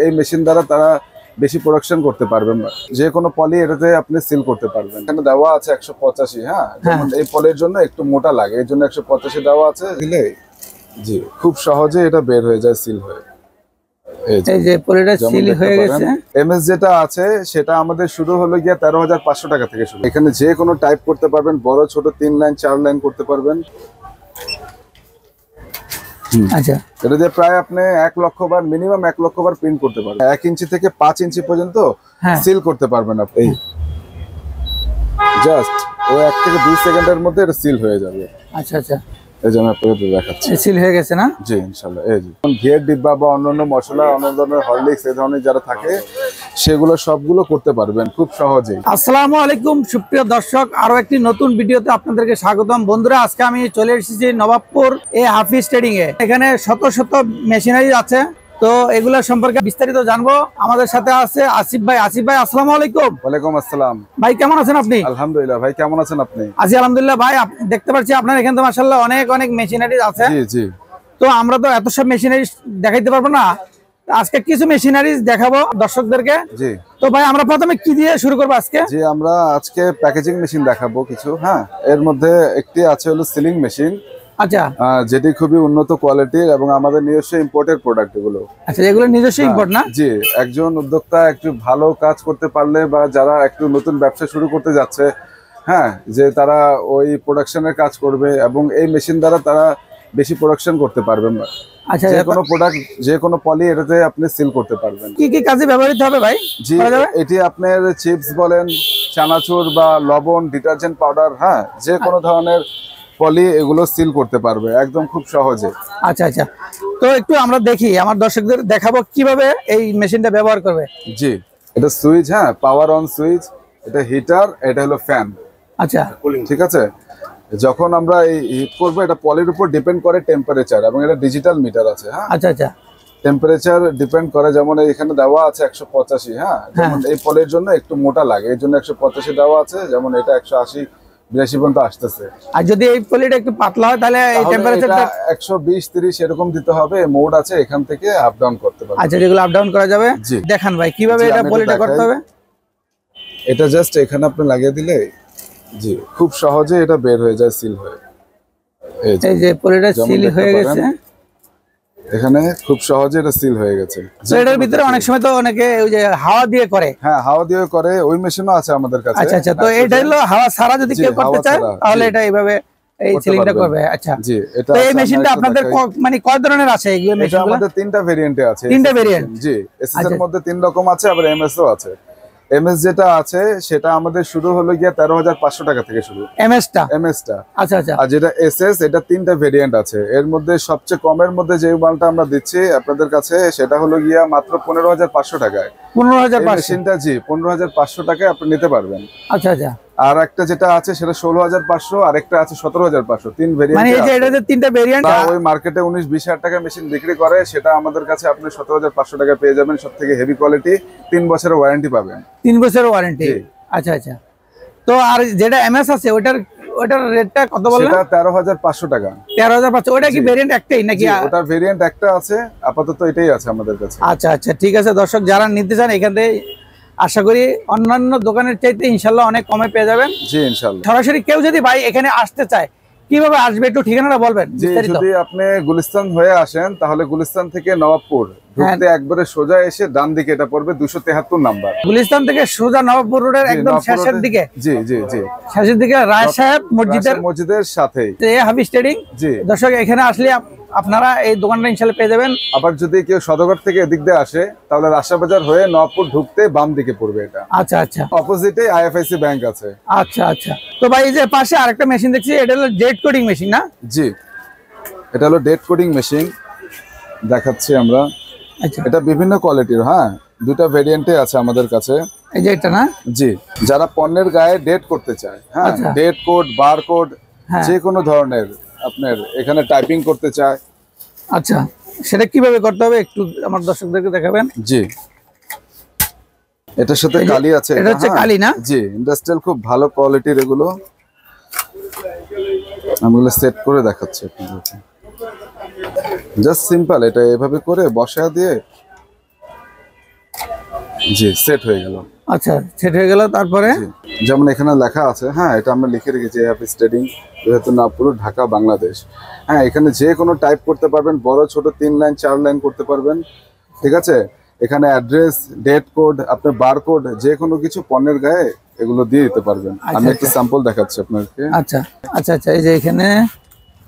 এই মেশিন দ্বারা তারা বেশি প্রোডাকশন করতে পারবেন। যে কোনো পলি এটাতে আপনি সিল করতে পারবেন। এখানে দেওয়া আছে 185। হ্যাঁ, যেমন এই পলির জন্য একটু মোটা লাগে, এর জন্য 185 দেওয়া আছে। দিলে জি খুব সহজে এটা বের হয়ে যায় সিল হয়ে। এই যে পলিটা সিল হয়ে গেছে। এমএস যেটা আছে সেটা আমাদের শুরু হলো গিয়া 13,500 টাকা থেকে শুরু। এখানে যে কোনো টাইপ করতে পারবেন, বড় ছোট 3 লাইন 4 লাইন করতে পারবেন। আচ্ছা, এটা দিয়ে প্রায় আপনি 1 লক্ষ বার, মিনিমাম 1 লক্ষ বার প্রিন্ট করতে পারবেন। 1 ইঞ্চি থেকে 5 ইঞ্চি পর্যন্ত সিল করতে পারবেন আপনি। জাস্ট ও 1 থেকে 2 সেকেন্ডের মধ্যে এটা সিল হয়ে যাবে। আচ্ছা আচ্ছা, এই জন্য আপনাদের দেখাচ্ছি সিল হয়ে গেছে না? জি ইনশাআল্লাহ। এই যে ঘিয়ের ডিব্বা বা অন্যান্য মশলা, অন্য ধরনের হরলিক্স এই ধরনের যারা থাকে সেগুলো সবগুলো করতে পারবেন খুব সহজেই। আসসালামু আলাইকুম সুপ্রিয় দর্শক, আরো একটি নতুন ভিডিওতে আপনাদেরকে স্বাগতম। বন্ধুরা, আজকে আমি চলে এসেছি নবাবপুর হাফিজ ট্রেডিং এ। এখানে শত শত মেশিনারি আছে, তো এগুলা সম্পর্কে বিস্তারিত জানবো। আমাদের সাথে আছে আসিফ ভাই। আসিফ ভাই, আসসালামু আলাইকুম। ওয়ালাইকুম আসসালাম। ভাই কেমন আছেন আপনি? আলহামদুলিল্লাহ। ভাই কেমন আছেন আপনি? আছি আলহামদুলিল্লাহ। ভাই দেখতে পাচ্ছি আপনার এখানে তো মাশাআল্লাহ অনেক অনেক মেশিনারি আছে। জি জি। তো আমরা তো এত সব মেশিনারি দেখাইতে পারবো না, আজকে কিছু মেশিনারি দেখাবো দর্শকদেরকে। জি। তো ভাই আমরা প্রথমে কি দিয়ে শুরু করবো আজকে? জি, আমরা আজকে প্যাকেজিং মেশিন দেখাবো কিছু। হ্যাঁ, এর মধ্যে একটি আছে হলো সিলিং মেশিন। আচ্ছা, যেটি খুবই উন্নত কোয়ালিটির এবং আমাদের নিজস্ব ইম্পোর্টের প্রোডাক্ট এগুলো। আচ্ছা, এগুলো নিজস্ব ইম্পোর্ট না? জি। একজন উদ্যোক্তা একটু ভালো কাজ করতে পারলে বা যারা একটু নতুন ব্যবসা শুরু করতে যাচ্ছে, হ্যাঁ, যে তারা ওই প্রোডাকশনের কাজ করবে এবং এই মেশিন দ্বারা তারা বেশি প্রোডাকশন করতে পারবেন। আচ্ছা, যে কোনো প্রোডাক্ট, যে কোনো পলি এটাতে আপনি সিল করতে পারবেন। কি কি কাজে ব্যবহৃত হবে ভাই? জি, এটি আপনার চিপস বলেন, চানাচুর বা লবণ, ডিটারজেন্ট পাউডার, হ্যাঁ, যে কোনো ধরনের পলি এগুলো সিল করতে পারবে একদম খুব সহজে। আচ্ছা আচ্ছা, তো একটু আমরা দেখি, আমার দর্শকদের দেখাবো কিভাবে এই মেশিনটা ব্যবহার করবে। জি, এটা সুইচ, হ্যাঁ, পাওয়ার অন সুইচ, এটা হিটার, এটা হলো ফ্যান। আচ্ছা, ঠিক আছে। যখন আমরা এই হিট করবো, এটা পলির উপর ডিপেন্ড করে টেম্পারেচার, এবং এটা ডিজিটাল মিটার আছে। হ্যাঁ, আচ্ছা আচ্ছা, টেম্পারেচার ডিপেন্ড করে। যেমন এখানে দেওয়া আছে 185। হ্যাঁ, যেমন এই পলির জন্য একটু মোটা লাগে, এর জন্য 185 দেওয়া আছে। যেমন এটা 180 82 পর্যন্ত আসতেছে। আর যদি এই পলিটা একটু পাতলা হয় তাহলে এই টেম্পারেচারটা 120 30 এরকম দিতে হবে। মোড আছে, এখান থেকে আপ ডাউন করতে পারবে। আচ্ছা, যেগুলো আপ ডাউন করা যাবে। দেখান ভাই কিভাবে এটা পলিটা করতে হবে। এটা জাস্ট এখানে আপনি লাগিয়ে দিলে জি খুব সহজে এটা বের হয়ে যায় সিল হয়ে। এই যে পলিটা সিল হয়ে গেছে, এখানে খুব সহজে এটা সিল হয়ে গেছে। এটার ভিতরে অনেক সময় তো অনেকে ওই যে হাওয়া দিয়ে করে। হ্যাঁ, হাওয়া দিয়ে করে, ওই মেশিনও আছে আমাদের কাছে। আচ্ছা আচ্ছা, তো এটা হলো হাওয়া ছাড়া যদি কেউ করতে চায় তাহলে এটা এইভাবে এই সিলিংটা করবে। আচ্ছা জি, এটা এই মেশিনটা আপনাদের মানে কয় ধরনের আছে? এই মেশিনগুলো এটা আমাদের 3টা ভেরিয়েন্টে আছে। 3টা ভেরিয়েন্ট? জি, এসএস এর মধ্যে 3 রকম আছে, আবার এমএস ও আছে। এমএস যেটা আছে সেটা আমাদের শুরু হলো গিয়া 13,500 টাকা থেকে শুরু। এমএসটা? আচ্ছা আচ্ছা। আর যেটা এসএস, এটা 3টা ভেরিয়েন্ট আছে। এর মধ্যে সবচেয়ে কমের মধ্যে যে মালটা আমরা দিচ্ছি আপনাদের কাছে সেটা হলো গিয়া মাত্র 15,500 টাকায়। 15,500 মেশিনটা? জি, 15,500 টাকায় আপনি নিতে পারবেন। আচ্ছা আচ্ছা। আর একটা যেটা আছে সেটা 16,500, আর একটা আছে 17,500। 3 ভেরিয়েন্ট। মানে এই যে এটাতে 3টা ভেরিয়েন্ট। ওই মার্কেটে 19-20 হাজার টাকা মেশিন বিক্রি করে, সেটা আমাদের কাছে আপনি 17,500 টাকা পেয়ে যাবেন। সবথেকে হেভি কোয়ালিটি, 3 বছরের ওয়ারেন্টি পাবেন। 3 বছরের ওয়ারেন্টি? আচ্ছা আচ্ছা। তো আর যেটা এমএস আছে ওটার রেটটা কত বললেন? সেটা 13,500 টাকা। 13,500। ওটা কি ভেরিয়েন্ট একটাই নাকি? ওটা ভেরিয়েন্ট একটা আছে, আপাতত এটাই আছে আমাদের কাছে। আচ্ছা আচ্ছা, ঠিক আছে। দর্শক যারা নিতে চান এখান থেকে আশা করি অন্যান্য দোকানের চাইতে ইনশাল্লাহ অনেক কমে পেয়ে যাবেন। জি ইনশাল্লাহ। সরাসরি কেউ যদি ভাই এখানে আসতে চায় কিভাবে আসবে একটু ঠিকানাটা বলবেন? যদি আপনি গুলিস্তান হয়ে আসেন তাহলে গুলিস্তান থেকে নবাবপুর ঢুকতে একবারে সোজা এসে ডান দিকে এটা পড়বে 273 নাম্বার। গুলিস্তান থেকে সোজা নবাবপুর রোডের একদম শেষের দিকে? জি জি জি, শেষের দিকে রায় সাহেব মসজিদের সাথেই হাফিজ ট্রেডিং। জি, দর্শক এখানে আসলে আপনারা এই দোকানটা ইনশাআল্লাহ পেয়ে যাবেন। আবার যদি কেউ সদরঘাট থেকে এদিক দিয়ে আসে তাহলে রাজশাহী বাজার হয়ে নবাবপুর ঢুকতে বাম দিকে পড়বে এটা। আচ্ছা আচ্ছা, অপোজিটে আইএফআইসি ব্যাংক আছে। আচ্ছা আচ্ছা। তো ভাই এই যে পাশে আরেকটা মেশিন দেখছি, এটা হলো ডেট কোডিং মেশিন না? জি, এটা হলো ডেট কোডিং মেশিন দেখাচ্ছি আমরা। আচ্ছা, এটা বিভিন্ন কোয়ালিটির। হ্যাঁ, 2টা ভেরিয়েন্টে আছে আমাদের কাছে। এই যে এটা না? জি, যারা পণ্যের গায়ে ডেট করতে চায়, হ্যাঁ, ডেট কোড, বার কোড, যে কোনো ধরনের আপনার এখানে টাইপিং করতে চায়। আচ্ছা, সেটা কিভাবে করতে হবে একটু আমার দর্শকদেরকে দেখাবেন। জি, এটার সাথে কালি আছে। এটা হচ্ছে কালি না? জি, ইন্ডাস্ট্রিয়াল খুব ভালো কোয়ালিটির এগুলো। আমি এগুলো সেট করে দেখাচ্ছি আপনাদেরকে। জাস্ট সিম্পল, এটা এভাবে করে বসা দিয়ে জি সেট হয়ে গেল। আচ্ছা সেট হয়ে গেল। তারপরে যেমন এখানে লেখা আছে, হ্যাঁ এটা আমরা লিখে রেখেছি হাফিজ ট্রেডিং নাগপুর ঢাকা বাংলাদেশ। হ্যাঁ এখানে যে কোনো টাইপ করতে পারবেন, বড় ছোট 3 লাইন 4 লাইন করতে পারবেন, ঠিক আছে। এখানে অ্যাড্রেস, ডেট কোড, আপনার বার কোড, যে কোনো কিছু পণ্যের গায়ে এগুলো দিয়ে দিতে পারবেন। আমি একটা স্যাম্পল দেখাচ্ছি আপনাকে। আচ্ছা আচ্ছা আচ্ছা, এই যে এখানে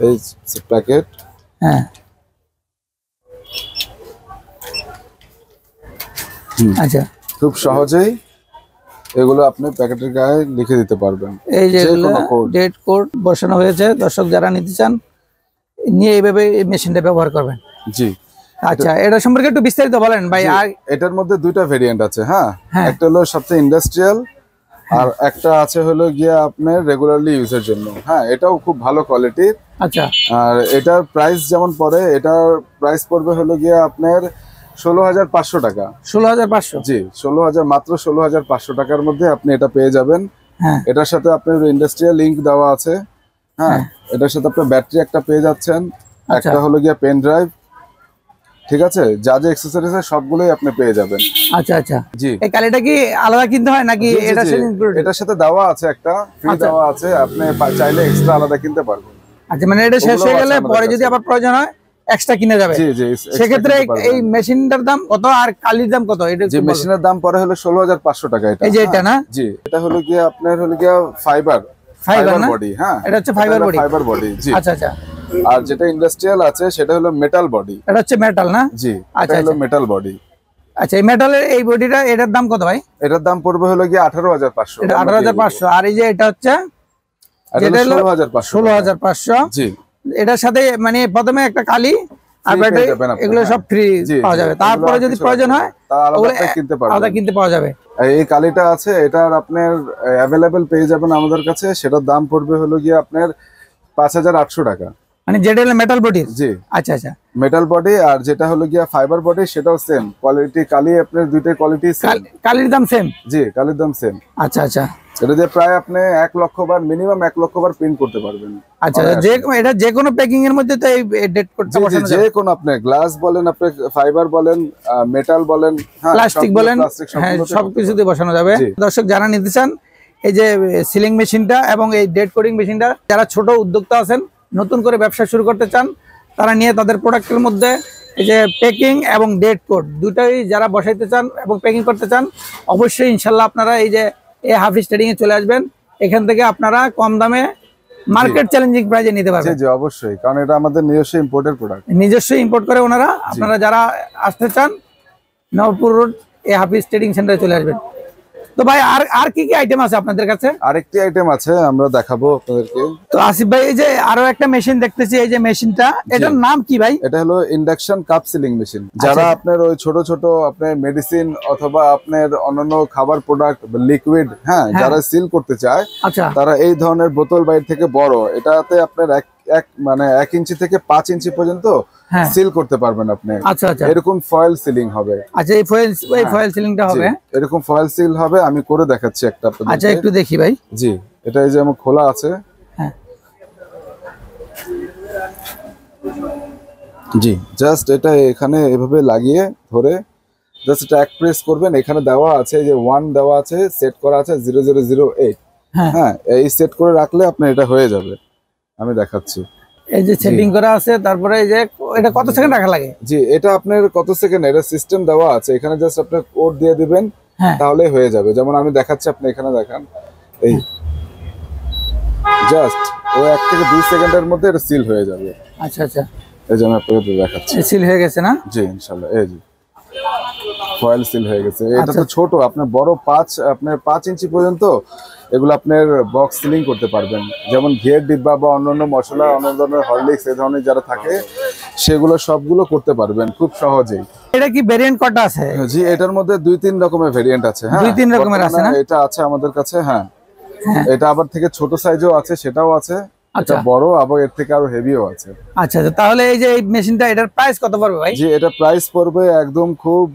এই প্যাকেট, হ্যাঁ আচ্ছা, খুব সহজেই এগুলো আপনি প্যাকেটের গায়ে লিখে দিতে পারবেন। এই যে ডেট কোড বসানো হয়েছে, দর্শক যারা নিতে চান নিয়ে এইভাবে এই মেশিনটা ব্যবহার করবেন। জি আচ্ছা, এটা সম্পর্কে একটু বিস্তারিত বলেন ভাই। আর এটার মধ্যে দুইটা ভেরিয়েন্ট আছে। হ্যাঁ একটা হলো সবচেয়ে ইন্ডাস্ট্রিয়াল, আর একটা আছে হলো গিয়ে আপনার রেগুলারলি ইউজের জন্য। হ্যাঁ এটাও খুব ভালো কোয়ালিটির। আচ্ছা, আর এটার প্রাইস যেমন পড়ে, এটার প্রাইস পড়বে হলো গিয়ে আপনার 16,500 টাকা। 16,500? জি 16,000, মাত্র 16,500 টাকার মধ্যে আপনি এটা পেয়ে যাবেন। হ্যাঁ এটার সাথে আপনার ইন্ডাস্ট্রিয়াল লিংক দেওয়া আছে। হ্যাঁ এটার সাথে আপনার ব্যাটারি একটা পেয়ে যাচ্ছেন, একটা হলো গিয়ে পেন ড্রাইভ, ঠিক আছে। যা যা অ্যাকসেসরিজ আছে সবগুলোই আপনি পেয়ে যাবেন। আচ্ছা আচ্ছা, জি এই কালিটা কি আলাদা কিনতে হয় নাকি এটা সাথে ইনক্লুডেড? এটার সাথে দেওয়া আছে, একটা ফ্রি দেওয়া আছে, আপনি চাইলে এক্সট্রা আলাদা কিনতে পারবেন। আচ্ছা, মানে এটা শেষ হয়ে গেলে পরে যদি আবার প্রয়োজন হয় এক্সট্রা কিনে যাবে। জি জি, সেক্ষেত্রে এই মেশিনটার দাম কত আর কালির দাম কত? এটা যে মেশিনের দাম পড়ে হলো 16,500 টাকা। এটা এই যে এটা না? জি এটা হলো গিয়ে আপনার হলো গিয়ে ফাইবার বডি। হ্যাঁ এটা হচ্ছে ফাইবার বডি। জি আচ্ছা আচ্ছা। আর যেটা ইন্ডাস্ট্রিয়াল আছে সেটা হলো মেটাল বডি। এটা হচ্ছে মেটাল না? জি এটা হলো মেটাল বডি। আচ্ছা, এই মেটালের এই বডিটা, এটার দাম কত ভাই? এটার দাম পড়বে হলো গিয়ে 18,500। এটা 18,500। আর এই যে এটা হচ্ছে যেটা হলো 16,500। জি এটার সাথে মানে প্রথমে একটা কালি আর ব্যাটারি এগুলো সব ফ্রি পাওয়া যাবে। তারপরে যদি প্রয়োজন হয় আলাদা কিনতে পাওয়া যাবে। এই কালিটা আছে, এটার আপনার অ্যাভেলেবেল পেয়ে যাবেন আমাদের কাছে। সেটার দাম পড়বে হলো গিয়ে আপনার 5,800 টাকা। মানে যেটা হলো মেটাল বডি? জি আচ্ছা আচ্ছা, মেটাল বডি। আর যেটা হলো গিয়া ফাইবার বডি সেটাও সেম কোয়ালিটি। কালি আপনার দুইটার কোয়ালিটি সেম। কালির দাম সেম? জি কালির দাম সেম। আচ্ছা আচ্ছা, এটা দিয়ে প্রায় আপনি 1 লক্ষ বার, মিনিমাম 1 লক্ষ বার প্রিন্ট করতে পারবেন। আচ্ছা, এটা যে কোনো প্যাকিং এর মধ্যে তো এই ডেট কোডটা বসানো যাবে? যে কোনো, আপনি গ্লাস বলেন, আপনি ফাইবার বলেন, মেটাল বলেন, প্লাস্টিক বলেন, হ্যাঁ সবকিছুতে বসানো যাবে। দর্শক যারা নিতে চান এই যে সিলিং মেশিনটা এবং এই ডেট কোডিং মেশিনটা, যারা ছোট উদ্যোক্তা আছেন, নতুন করে ব্যবসা শুরু করতে চান, তারা নিয়ে তাদের প্রোডাক্টের মধ্যে এই যে প্যাকিং এবং ডেট কোড দুটাই যারা বসাইতে চান এবং প্যাকিং করতে চান, অবশ্যই ইনশাল্লাহ আপনারা এই যে এই হাফিজ ট্রেডিং এ চলে আসবেন। এখান থেকে আপনারা কম দামে মার্কেট চ্যালেঞ্জিং প্রাইসে নিতে পারবেন। জি অবশ্যই, কারণ এটা আমাদের নিজস্ব ইম্পোর্টেড প্রোডাক্ট। নিজস্ব ইম্পোর্ট করে ওনারা। আপনারা যারা আসতে চান নবপুর রোড এই হাফিজ ট্রেডিং সেন্টারে চলে আসবেন। তো ভাই আর কি কি আইটেম আছে আপনাদের কাছে? আরেকটি আইটেম আছে, আমরা দেখাবো আপনাদেরকে। তো আসিফ ভাই, এই যে আরো একটা মেশিন দেখতেছি, এই যে মেশিনটা, এটার নাম কি ভাই? এটা হলো ইন্ডাকশন কাপ সিলিং মেশিন। যারা আপনার ওই ছোট ছোট আপনার মেডিসিন অথবা আপনার অন্যান্য খাবার প্রোডাক্ট লিকুইড, হ্যাঁ যারা সিল করতে চায়, তারা এই ধরনের বোতল বাইর থেকে বড়, এটাতে আপনার মানে 1 ইঞ্চি থেকে 5 ইঞ্চি পর্যন্ত সিল করতে পারবেন আপনি। আচ্ছা আচ্ছা, এরকম ফয়েল সিলিং হবে। আচ্ছা, এই ফয়েল সিলিংটা হবে, এরকম ফয়েল সিল হবে। আমি করে দেখাচ্ছি একটা আপনাদের। আচ্ছা একটু দেখি ভাই। জি এটা এই যে আমার খোলা আছে। হ্যাঁ জি, জাস্ট এটা এখানে এভাবে লাগিয়ে ধরে জাস্ট এটা এক প্রেস করবেন। এখানে দেওয়া আছে যে 1 দেওয়া আছে, সেট করা আছে 0008। হ্যাঁ এই সেট করে রাখলে আপনার এটা হয়ে যাবে। আমি দেখাচ্ছি। এই যে সেটিং করা আছে, তারপরে এই যে এটা কত সেকেন্ড রাখা লাগে? জি এটা আপনার কত সেকেন্ড, এটা সিস্টেম দেওয়া আছে। এখানে জাস্ট আপনি কোড দিয়ে দিবেন, তাহলে হয়ে যাবে। যেমন আমি দেখাচ্ছি, আপনি এখানে দেখান, এই জাস্ট ও 1 থেকে 2 সেকেন্ডের মধ্যে এটা সিল হয়ে যাবে। আচ্ছা আচ্ছা, এই যে আমি আপনাদের দেখাচ্ছি। সিল হয়ে গেছে না? জি ইনশাআল্লাহ, এই যে ফয়েল সিল হয়ে গেছে। এটা তো ছোট, আপনার বড় 5 ইঞ্চি পর্যন্ত এগুলো আপনার বক্স সিলিং করতে পারবেন। যেমন ঘিয়ের ডিব্বা বা অন্যান্য মশলা, অন্য ধরনের হরলিক্স এই ধরনের যারা থাকে, সেগুলো সবগুলো করতে পারবেন খুব সহজেই। এটা কি ভেরিয়েন্ট কটা আছে? জি এটার মধ্যে 2-3 রকমের ভেরিয়েন্ট আছে। হ্যাঁ 2-3 রকমের আছে না? এটা আছে আমাদের কাছে। হ্যাঁ এটা আবার থেকে ছোট সাইজও আছে, সেটাও আছে। আচ্ছা, বড় আবার এর থেকে আরো হেভিও আছে। আচ্ছা তাহলে এই যে এই মেশিনটা, এটার প্রাইস কত পড়বে ভাই? জি এটা প্রাইস পড়বে একদম খুব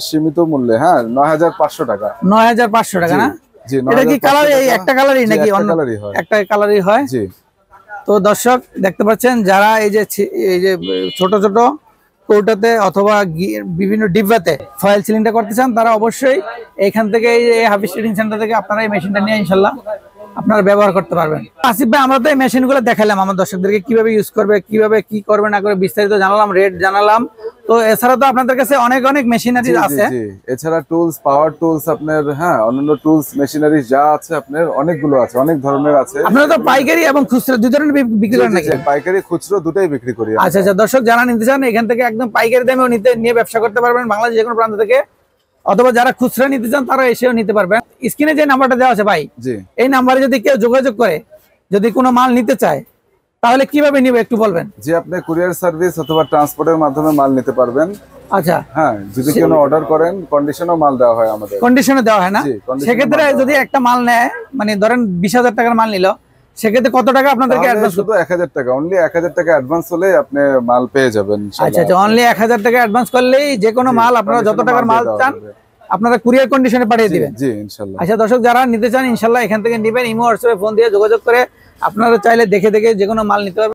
সীমিত মূল্যে। হ্যাঁ 9,500 টাকা। 9,500 টাকা না? জি এটা কি কালার এই একটা কালারই নাকি অন্য কালারই হয়? একটা কালারই হয়। জি। তো দর্শক দেখতে পাচ্ছেন, যারা এই যে ছোট ছোট কৌটাতে অথবা বিভিন্ন ডিব্বাতে ফয়েল সিলিংটা করতে চান, তারা অবশ্যই এখান থেকে এই হাফিজ ট্রেডিং সেন্টার থেকে আপনারা এই মেশিনটা নিয়ে ইনশাল্লাহ আপনারা ব্যবহার করতে পারবেন। আসিফ ভাই, আমরা তো এই মেশিনগুলো দেখালাম আমার দর্শকদেরকে কিভাবে ইউজ করবে, কিভাবে কি করবে না করে বিস্তারিত জানালাম, রেট জানালাম। তো এছাড়া তো আপনাদের কাছে অনেক অনেক মেশিনারি আছে। এছাড়া টুলস, পাওয়ার টুলস, আপনার অন্যান্য টুলস মেশিনারি যা আছে আপনার অনেকগুলো আছে, অনেক ধরনের আছে। আপনারা তো পাইকারি এবং খুচরা দুই ধরনের বিক্রি করেন নাকি? পাইকারি খুচরো দুটাই বিক্রি করি। আচ্ছা আচ্ছা, দর্শক যারা নিতে চান এখান থেকে একদম পাইকারি দামেও নিয়ে ব্যবসা করতে পারবেন বাংলাদেশের যে কোনো প্রান্ত থেকে, অথবা যারা খুচরা নিতে চান তারা এসেও নিতে পারবেন। স্ক্রিনে যে নাম্বারটা দেওয়া আছে ভাই, এই নাম্বারে যদি কেউ যোগাযোগ করে যদি কোনো মাল নিতে চায় তাহলে কিভাবে নিবে একটু বলবেন? যে আপনি কুরিয়ার সার্ভিস অথবা ট্রান্সপোর্টের মাধ্যমে মাল নিতে পারবেন। আচ্ছা, হ্যাঁ, যদি কেউ অর্ডার করেন কন্ডিশনও মাল দেওয়া হয় আমাদের। কন্ডিশনে দেওয়া হয় না? সেক্ষেত্রে যদি একটা মাল নেয়, মানে ধরেন 20,000 টাকার মাল নিল, সেক্ষেত্রে কত টাকা আপনাদেরকে অ্যাডভান্স? শুধু 1000 টাকা, অনলি 1000 টাকা অ্যাডভান্স হলে আপনি মাল পেয়ে যাবেন। আচ্ছা আচ্ছা, অনলি 1000 টাকা অ্যাডভান্স করলেই যে কোনো মাল আপনারা যত টাকার মাল চান আপনারা কুরিয়ার কন্ডিশনে পাঠিয়ে দিবেন। জি ইনশাআল্লাহ। আচ্ছা দর্শক, যারা নিতে চান ইনশাআল্লাহ এখান থেকে নেবেন, ইমো হোয়াটসঅ্যাপে ফোন দিয়ে যোগাযোগ করে আপনারা চাইলে দেখে যে কোনো মাল নিতে পারবেন।